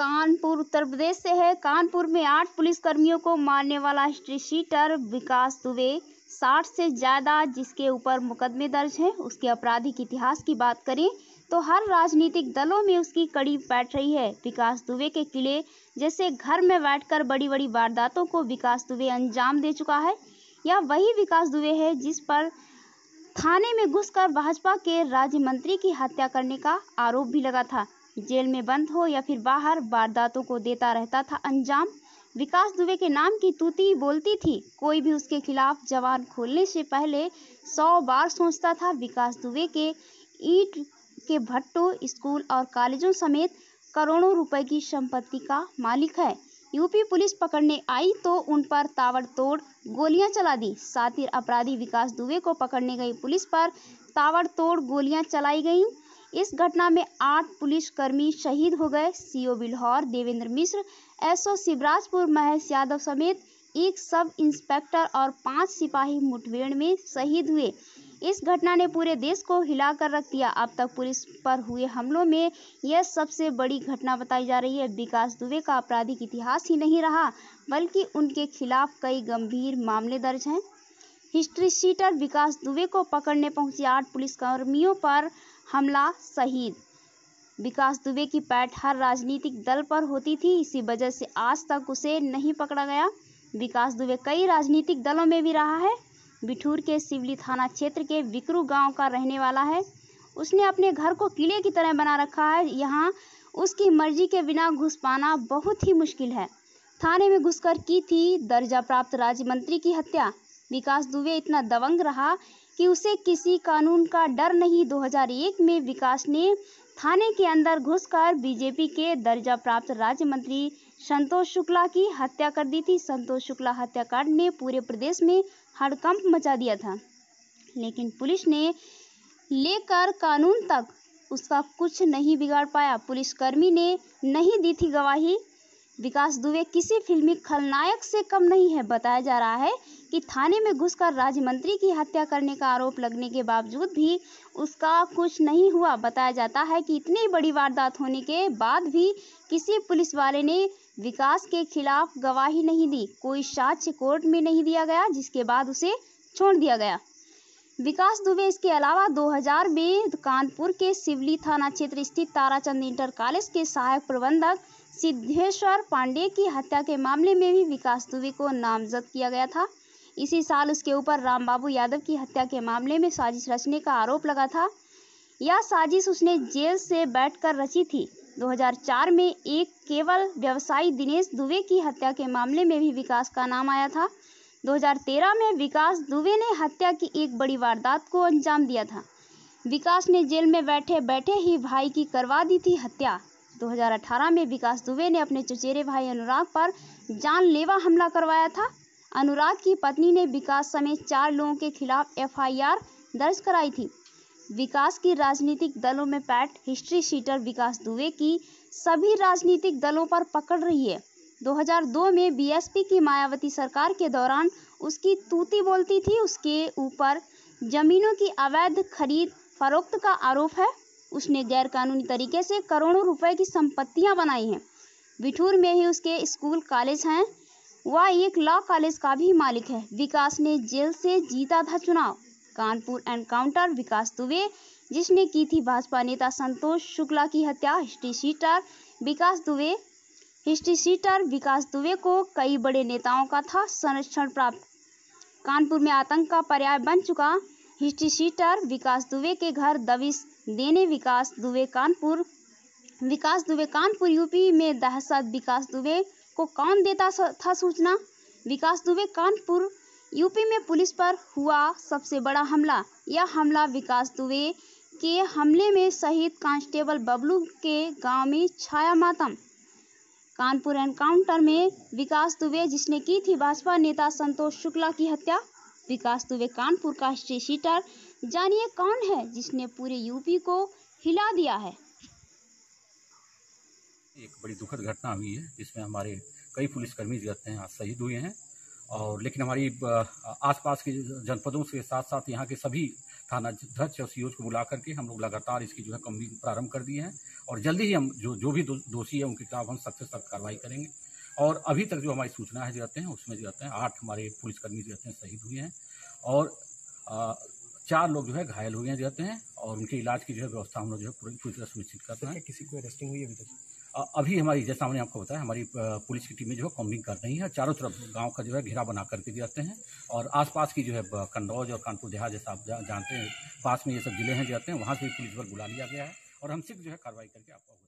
कानपुर उत्तर प्रदेश से है। कानपुर में 8 पुलिसकर्मियों को मारने वाला हिस्ट्री शीटर विकास दुबे 60 से ज़्यादा जिसके ऊपर मुकदमे दर्ज हैं, उसके आपराधिक इतिहास की बात करें तो हर राजनीतिक दलों में उसकी कड़ी बैठ रही है। विकास दुबे के किले जैसे घर में बैठकर बड़ी बड़ी वारदातों को विकास दुबे अंजाम दे चुका है। यह वही विकास दुबे है जिस पर थाने में घुसकर भाजपा के राज्य मंत्री की हत्या करने का आरोप भी लगा था। जेल में बंद हो या फिर बाहर वारदातों को देता रहता था अंजाम। विकास दुबे के नाम की तूती बोलती थी। कोई भी उसके खिलाफ जबान खोलने से पहले 100 बार सोचता था। विकास दुबे के ईंट के भट्टों, स्कूल और कॉलेजों समेत करोड़ों रुपए की संपत्ति का मालिक है। यूपी पुलिस पकड़ने आई तो उन पर ताबड़तोड़ गोलियां चला दी। शातिर अपराधी विकास दुबे को पकड़ने गई पुलिस पर ताबड़तोड़ गोलियां चलाई गईं। इस घटना में 8 पुलिसकर्मी शहीद हो गए। सीओ बिल्हौर देवेंद्र मिश्र, एसओ शिवराजपुर महेश यादव समेत एक सब इंस्पेक्टर और 5 सिपाही मुठभेड़ में शहीद हुए। इस घटना ने पूरे देश को हिलाकर रख दिया। अब तक पुलिस पर हुए हमलों में यह सबसे बड़ी घटना बताई जा रही है। विकास दुबे का आपराधिक इतिहास ही नहीं रहा, बल्कि उनके खिलाफ कई गंभीर मामले दर्ज हैं। हिस्ट्री शीटर विकास दुबे को पकड़ने पहुंचे 8 पुलिसकर्मियों पर हमला, शहीद। विकास दुबे की पैठ हर राजनीतिक दल पर होती थी, इसी वजह से आज तक उसे नहीं पकड़ा गया। विकास दुबे कई राजनीतिक दलों में भी रहा है। बिठूर के सिवली थाना क्षेत्र के विकरू गांव का रहने वाला है। उसने अपने घर को किले की तरह बना रखा है। यहाँ उसकी मर्जी के बिना घुस पाना बहुत ही मुश्किल है। थाने में घुसकर की थी दर्जा प्राप्त राज्य मंत्री की हत्या। विकास दुबे इतना दबंग रहा कि उसे किसी कानून का डर नहीं। 2001 में विकास ने थाने के अंदर घुसकर बीजेपी के दर्जा प्राप्त राज्य मंत्री संतोष शुक्ला की हत्या कर दी थी। संतोष शुक्ला हत्याकांड ने पूरे प्रदेश में हड़कंप मचा दिया था, लेकिन पुलिस ने लेकर कानून तक उसका कुछ नहीं बिगाड़ पाया। पुलिसकर्मी ने नहीं दी थी गवाही। विकास दुबे किसी फिल्मी खलनायक से कम नहीं है। बताया जा रहा है कि थाने में घुसकर राज्य मंत्री की हत्या करने का आरोप लगने के बावजूद भी उसका कुछ नहीं हुआ। बताया जाता है कि इतनी बड़ी वारदात होने के बाद भी किसी पुलिस वाले ने विकास के खिलाफ गवाही नहीं दी। कोई साक्ष्य कोर्ट में नहीं दिया गया, जिसके बाद उसे छोड़ दिया गया। विकास दुबे इसके अलावा 2000 में कानपुर के सिवली थाना क्षेत्र स्थित ताराचंद इंटर कॉलेज के सहायक प्रबंधक सिद्धेश्वर पांडे की हत्या के मामले में भी विकास दुबे को नामजद किया गया था। इसी साल उसके ऊपर रामबाबू यादव की हत्या के मामले में साजिश रचने का आरोप लगा था। यह साजिश उसने जेल से बैठकर रची थी। 2004 में एक केवल व्यवसायी दिनेश दुबे की हत्या के मामले में भी विकास का नाम आया था। 2013 में विकास दुबे ने हत्या की एक बड़ी वारदात को अंजाम दिया था। विकास ने जेल में बैठे बैठे ही भाई की करवा दी थी हत्या। 2018 में विकास दुबे ने अपने चचेरे भाई अनुराग पर जानलेवा हमला करवाया था। अनुराग की पत्नी ने विकास समेत 4 लोगों के खिलाफ FIR दर्ज कराई थी। विकास की राजनीतिक दलों में पैठ हिस्ट्री शीटर विकास दुबे की सभी राजनीतिक दलों पर पकड़ रही है। 2002 में BSP की मायावती सरकार के दौरान उसकी तूती बोलती थी। उसके ऊपर जमीनों की अवैध खरीद फरोख्त का आरोप है। उसने गैरकानूनी तरीके से करोड़ों रुपए की संपत्तियां बनाई हैं। बिठूर में ही उसके स्कूल कॉलेज हैं। वह एक लॉ कॉलेज का भी मालिक है। विकास ने जेल से जीता था चुनाव। कानपुर एनकाउंटर विकास दुबे जिसने की थी भाजपा नेता संतोष शुक्ला की हत्या। हिस्ट्री शीटर विकास दुबे को कई बड़े नेताओं का था संरक्षण प्राप्त। कानपुर में आतंक का पर्याय बन चुका हिस्ट्री शीटर विकास दुबे के घर दबिश देने विकास दुबे कानपुर यूपी में दहशत। विकास दुबे को कौन देता था सूचना? विकास दुबे कानपुर यूपी में पुलिस पर हुआ सबसे बड़ा हमला। यह हमला विकास दुबे के हमले में शहीद कांस्टेबल बबलू के गांव में छाया मातम। कानपुर एनकाउंटर में विकास दुबे जिसने की थी भाजपा नेता संतोष शुक्ला की हत्या। विकास दुबे कानपुर का हिस्ट्री शीटर। जानिए कौन है जिसने पूरे यूपी को हिला दिया है। एक बड़ी दुखद घटना हुई है जिसमें हमारे कई पुलिसकर्मी जो हैं आज शहीद हुए हैं। और लेकिन हमारी आसपास के जनपदों के साथ साथ यहाँ के सभी थाना अध्यक्ष और सीओ को बुला करके हम लोग लगातार इसकी जो है कम्बिंग प्रारंभ कर दिए हैं और जल्दी ही हम जो भी दोषी है उनके खिलाफ हम सख्त से सख्त कार्रवाई करेंगे। और अभी तक जो हमारी सूचना है जाते हैं उसमें जाते हैं 8 हमारे पुलिसकर्मी जाते हैं शहीद हुए हैं और 4 लोग जो है घायल हुए हैं जाते हैं और उनके इलाज की जो है व्यवस्था हम लोग जो है पूरी तरह सुनिश्चित कर रहे हैं। किसी को अरेस्टिंग हुई अभी तक? अभी हमारी जैसा हमने आपको बताया हमारी पुलिस की टीमें जो है कॉम्बिंग कर रही है, चारों तरफ गांव का जो है घेरा बना करके जाते हैं और आसपास की जो है कन्नौज और कानपुर देहात जैसा आप जानते हैं पास में ये सब जिले हैं जाते हैं, वहाँ से भी पुलिस बल बुला लिया गया है और हम शीघ्र जो है कार्रवाई करके आपको